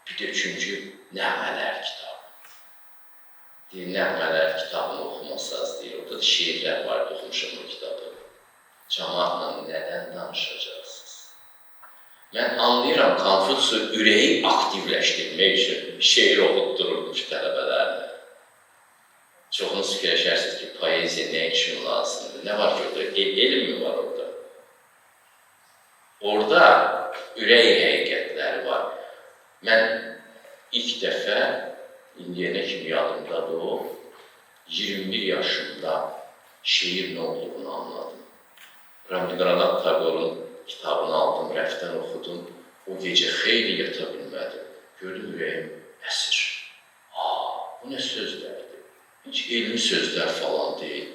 Bir də üçüncü, nəğmələr kitabı. Nəğmələr kitabını oxumasaz deyir. Orada da şeirlər var, oxumuşum bu kitabı. Cəmaatla nədən danışacaqsınız? Mən anlayıram, Konfutsu ürəyi aktivləşdirmək üçün şeir oxutdururmuş tələbələrlə. Çoxunuz fikirləşərsiniz ki, poeziya nə üçün lazımdır? Nə var ki orada? Elm mi var orada? Orada ürək həqiqətləri var. Mən ilk dəfə, indiyənə kimi yadımdadır o, 21 yaşımda şeir nə olduğunu anladım. Rabindranath Tagor'un kitabını aldım, rəfdən oxudum. O gecə xeyli yata bilmədim. Gördüm ürəyim əsir. Bu nə sözlərdir? Heç elmi sözlər falan deyil.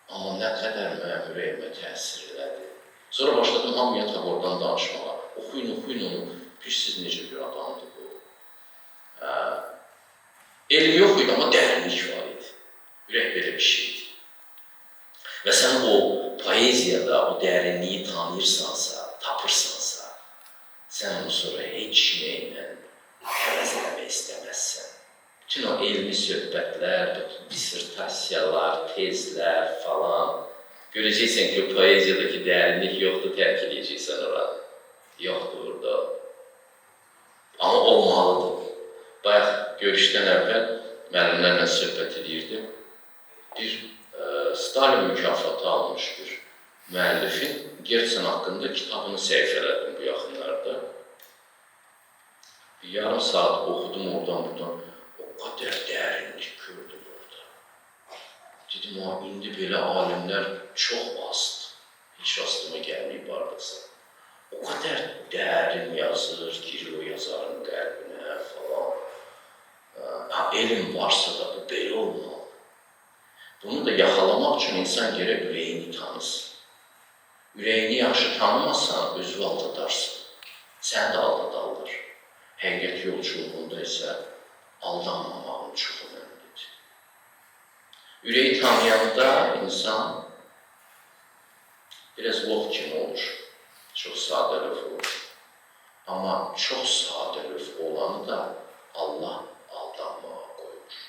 Amma nə qədər mənim ürəyimə təsir elədi. Sonra başladım hamıya Tagor'dan danışmağa. Oxuyun onu. Siz necə bir adamdır bu? Elm yox idi, amma dərinlik var idi. Ürək belə bir şeydir. Və sən o poeziyada o dərinliyi tanıyırsansa, tapırsansa, sən onu sonra heç nəylə həvəz eləmək istəməzsən. Bütün o elmi söhbətlər, dissertasiyalar, tezlər falan, görəcəksən ki, poeziyadakı dərinlik yoxdur, tərk edəcəksən oranı. Yoxdur orada. Amma olmalıdır. Bayaq görüşdən əvvəl müəllimlərlə söhbət edirdim. Bir Stalin mükafatı almış bir müəllifin Gertsen haqqında kitabını səhifələdim bu yaxınlarda. Bir yarım saat oxudum oradan buradan. O qədər dərinlik gördüm orada. Dedim, indi belə alimlər çox azdır. Heç rastıma gəlməyib hardasa. O qədər dərin yazır, girir o yazarın qəlbinə falan. Elm varsa da bu belə olmalı. Bunu da yaxalamaq üçün insan gərək ürəyini tanısın. Ürəyini yaxşı tanımazsan, özü aldadarsan. Səni də aldadarlar. Həqiqət yolculuğunda isə aldanmamağın çox önəmlidir. Ürəyi tanıyanda insan biraz lov kimi olur. Çox sadəlöv olur. Amma çox sadəlöv olanı da Allah aldanmağa qoyur.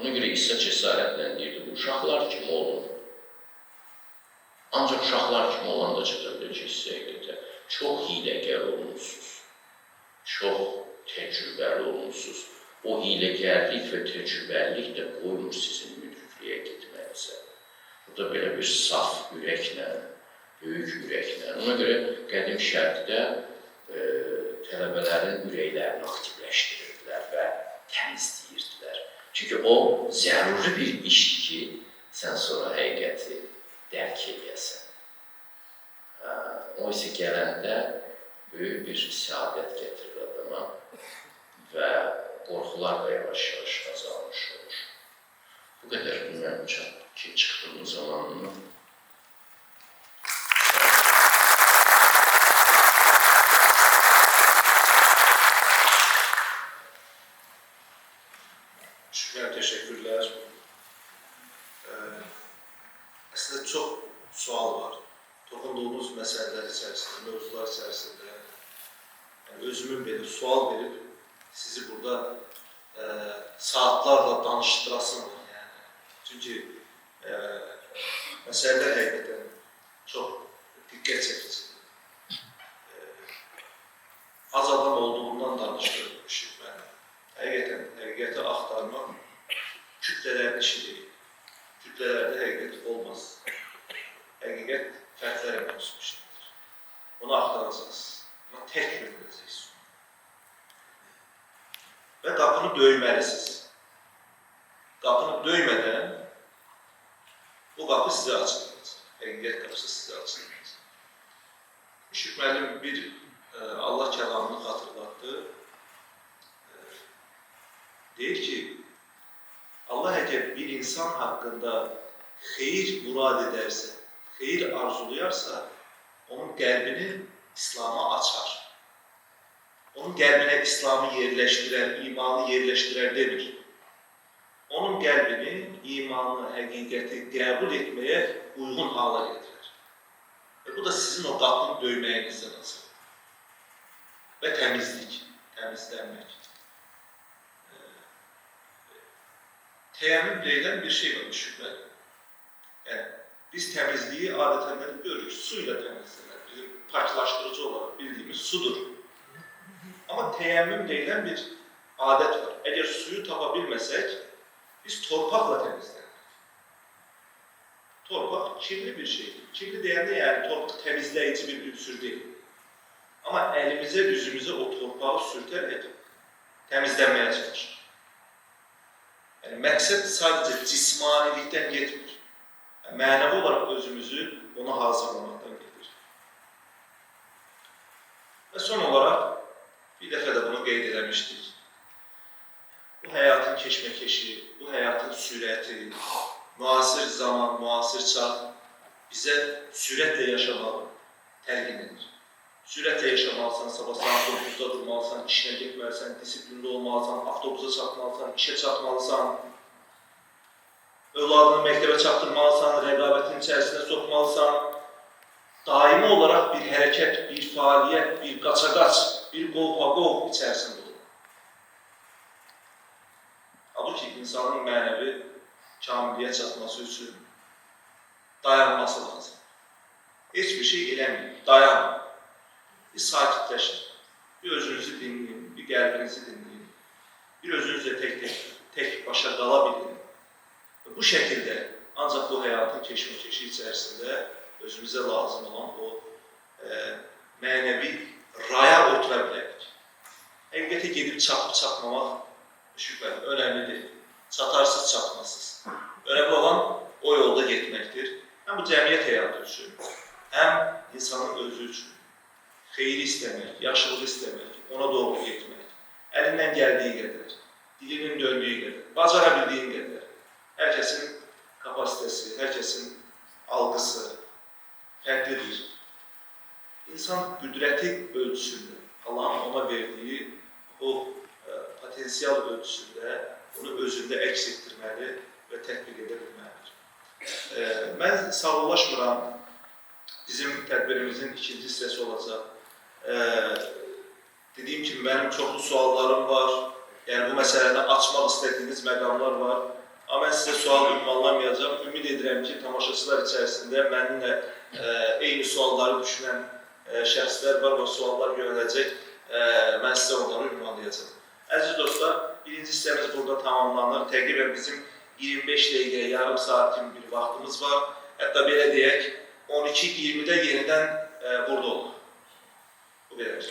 Ona görə İsa cəsarətlə deyirdi, bu uşaqlar kimi olun. Ancaq uşaqlar kimi olan da çıxa biləcəksiniz ki, çox hiləgər olunursunuz. Çox təcrübəli olunursunuz. O hiləgərlik və təcrübəlilik də qoymur sizin müdrikliyə getməyinizə. Burada belə bir saf ürəklə, böyük ürəklə. Ona görə qədim şərqdə tələbələrin ürəklərini aktivləşdirirdilər və təmizləyirdilər. Çünki o zəruri bir işdir ki, sən sonra həqiqəti dərk edəsən. O isə gələndə böyük bir səadət gətirir adama və qorxular da yavaş-yavaş azalmış olur. Bu qədər bilməm ki, çıxdığım zamanını. Şükür, teşekkürler. Aslında çok sual var. Toxunduğumuz məsələlər içərisində, mövzular içərisində yani özümün belə sual verib sizi burada saatlarla danışdırasım var yani. Çünki məsələlər həqiqətən çox diqqət çəkici. Az adam olduğundan danışdırmışım mən. Həqiqəti axtarmaq kütlələrin işi deyil. Kütlələrdə həqiqət olmaz. Həqiqət fərqlərə mənsublaşır. Onu axtaracaqsınız. Ona tək yönələcəksiniz. Və qapını döyməlisiniz. Qapını döymədən bu qapı sizə açılmayacaq. Həqiqət qapısı sizə açılmayacaq. Müşfiq müəllim bir Allah kəlamını xatırlatdı. Deyir ki, Allah əgər bir insan haqqında xeyir murad edərsə, xeyir arzulayarsa, onun qəlbini İslam'a açar. Onun qəlbinə İslam'ı yerləşdirər, imanı yerləşdirər demir. Onun qəlbini, imanı, həqiqəti qəbul etməyə uyğun hala getirir. Və bu da sizin o qapını döyməyinizdən asılıdır. Və təmizlik, təmizlənmək. Teyemmüm deyilən bir şey var müşfiq. Yəni, biz təmizliyi adətən görürük, su ilə təmizlənir. Bizim paklaşdırıcı olaraq bildiyimiz sudur. Amma teyemmüm deyilən bir adət var. Əgər suyu tapa bilməsək, biz torpaqla təmizlənir. Torpaq kirli bir şeydir. Kirli deyəndə yəni torpaq təmizləyici bir ünsür deyil. Amma əlimizə, üzümüzə o torpağı sürtərək təmizlənməyə çalışır. Yəni, məqsəd sadəcə cismanilikdən yetmir. Yəni, mənəvi olaraq özümüzü ona hazırlamaqdan gedir. Və son olaraq, bir dəfə də bunu qeyd eləmişdik. Bu həyatın keşməkeşi, bu həyatın sürəti, müasir zaman, müasir çağ bizə sürətlə yaşamağı təlqin edir. Sürətlə yaşamalısan, sabah saat 9-da durmalısan, işinə getməlisən, disiplində olmalısan, avtobusa çatmalısan, işə çatmalısan, övladını məktəbə çatdırmalısan, rəqabətin içərisində sokmalısan, daimi olaraq bir hərəkət, bir fəaliyyət, bir qaça-qaç, bir qov-qov içərisində olur. Halbuki insanın mənəvi kamilliyə çatması üçün dayanması lazım. Heç bir şey eləməyin, dayanın. Bir sakitləşin, bir özünüzü dinləyin, bir qəlbinizi dinləyin, bir özünüzlə tək başa qala bilin. Və bu şəkildə ancaq bu həyatın keşməkeşi içərisində özümüzə lazım olan o mənəvi raya otura bilərik. Həqiqətə gedib çatıb-çatmamaq şüpheli, önemli değil. Çatarsız, çatmasız. Önemli olan o yolda getməkdir. Həm bu cəmiyyət həyatı üçün, həm insanın özü üçün. Xeyri istəmək, yaxşılığı istəmək, ona doğru getmək. Əlindən gəldiyi qədər, dilinin döndüyü qədər, bacara bildiyin qədər. Hər kəsin kapasitesi, hər kəsin algısı fərqlidir. İnsan qüdrəti ölçüsündə, Allahın ona verdiyi o potensial ölçüsündə bunu özündə əks etdirməli və tətbiq edə bilməlidir. Mən sağollaşmıram, bizim tədbirimizin ikinci hissəsi olacaq. Dediyim kimi, mənim çoxlu suallarım var, yəni bu məsələdə açmaq istədiyiniz məqamlar var. Amma mən sizə sual ünvanlamayacağım. Ümid edirəm ki, tamaşaçılar içərisində mənimlə eyni sualları düşünən şəxslər var və suallar yönələcək. Mən sizə onları ünvanlayacağım. Əziz dostlar, birinci hissəmiz burada tamamlanır. Təqribən bizim 25 dəqiqə, yarım saat kimi bir vaxtımız var. Hətta belə deyək, 12:20-də yenidən burada olur. Bu belədir.